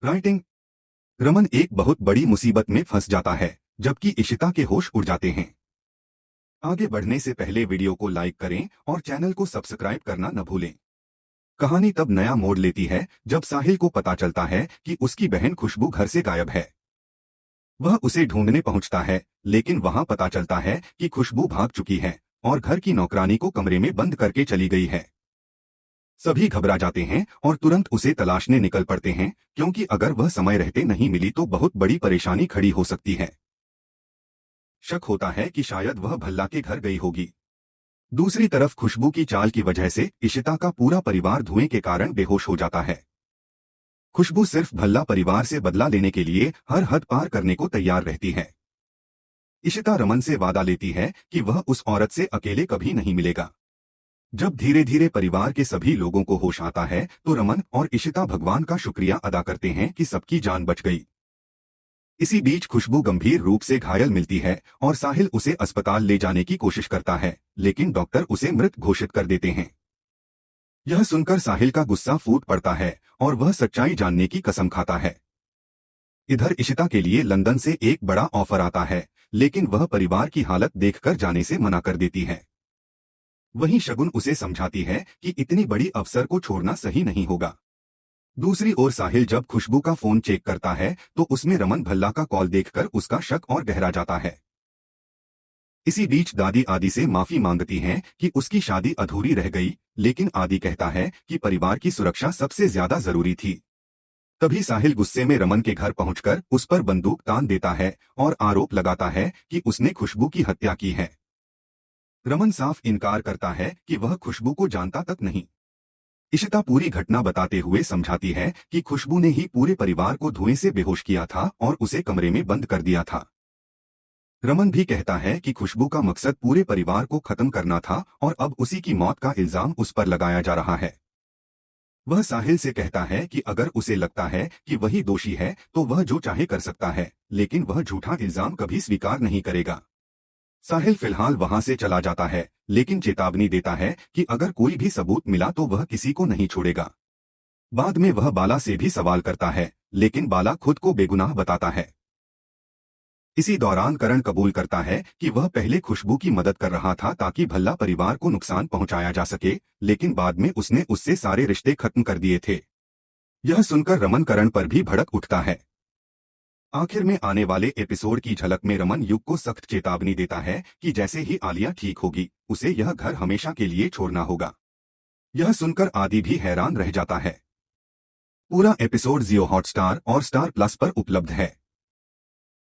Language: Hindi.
राइटिंग। रमन एक बहुत बड़ी मुसीबत में फंस जाता है जबकि इशिता के होश उड़ जाते हैं। आगे बढ़ने से पहले वीडियो को लाइक करें और चैनल को सब्सक्राइब करना न भूलें। कहानी तब नया मोड़ लेती है जब साहिल को पता चलता है कि उसकी बहन खुशबू घर से गायब है। वह उसे ढूंढने पहुंचता है, लेकिन वहां पता चलता है कि खुशबू भाग चुकी है और घर की नौकरानी को कमरे में बंद करके चली गई है। सभी घबरा जाते हैं और तुरंत उसे तलाशने निकल पड़ते हैं, क्योंकि अगर वह समय रहते नहीं मिली तो बहुत बड़ी परेशानी खड़ी हो सकती है। शक होता है कि शायद वह भल्ला के घर गई होगी। दूसरी तरफ खुशबू की चाल की वजह से इशिता का पूरा परिवार धुएं के कारण बेहोश हो जाता है। खुशबू सिर्फ भल्ला परिवार से बदला लेने के लिए हर हद पार करने को तैयार रहती है। इशिता रमन से वादा लेती है कि वह उस औरत से अकेले कभी नहीं मिलेगा। जब धीरे धीरे परिवार के सभी लोगों को होश आता है तो रमन और इशिता भगवान का शुक्रिया अदा करते हैं कि सबकी जान बच गई। इसी बीच खुशबू गंभीर रूप से घायल मिलती है और साहिल उसे अस्पताल ले जाने की कोशिश करता है, लेकिन डॉक्टर उसे मृत घोषित कर देते हैं। यह सुनकर साहिल का गुस्सा फूट पड़ता है और वह सच्चाई जानने की कसम खाता है। इधर इशिता के लिए लंदन से एक बड़ा ऑफर आता है, लेकिन वह परिवार की हालत देखकर जाने से मना कर देती है। वहीं शगुन उसे समझाती है कि इतनी बड़ी अवसर को छोड़ना सही नहीं होगा। दूसरी ओर साहिल जब खुशबू का फोन चेक करता है तो उसमें रमन भल्ला का कॉल देखकर उसका शक और गहरा जाता है। इसी बीच दादी आदि से माफी मांगती हैं कि उसकी शादी अधूरी रह गई, लेकिन आदि कहता है कि परिवार की सुरक्षा सबसे ज्यादा जरूरी थी। तभी साहिल गुस्से में रमन के घर पहुंचकर उस पर बंदूक तान देता है और आरोप लगाता है कि उसने खुशबू की हत्या की है। रमन साफ इनकार करता है कि वह खुशबू को जानता तक नहीं। इशिता पूरी घटना बताते हुए समझाती है कि खुशबू ने ही पूरे परिवार को धुएं से बेहोश किया था और उसे कमरे में बंद कर दिया था। रमन भी कहता है कि खुशबू का मकसद पूरे परिवार को खत्म करना था और अब उसी की मौत का इल्जाम उस पर लगाया जा रहा है। वह साहिल से कहता है कि अगर उसे लगता है कि वही दोषी है तो वह जो चाहे कर सकता है, लेकिन वह झूठा इल्जाम कभी स्वीकार नहीं करेगा। साहिल फिलहाल वहां से चला जाता है, लेकिन चेतावनी देता है कि अगर कोई भी सबूत मिला तो वह किसी को नहीं छोड़ेगा। बाद में वह बाला से भी सवाल करता है, लेकिन बाला खुद को बेगुनाह बताता है। इसी दौरान करण कबूल करता है कि वह पहले खुशबू की मदद कर रहा था ताकि भल्ला परिवार को नुकसान पहुंचाया जा सके, लेकिन बाद में उसने उससे सारे रिश्ते खत्म कर दिए थे। यह सुनकर रमन करण पर भी भड़क उठता है। आखिर में आने वाले एपिसोड की झलक में रमन युग को सख्त चेतावनी देता है कि जैसे ही आलिया ठीक होगी उसे यह घर हमेशा के लिए छोड़ना होगा। यह सुनकर आदि भी हैरान रह जाता है। पूरा एपिसोड जियो हॉटस्टार और स्टार प्लस पर उपलब्ध है।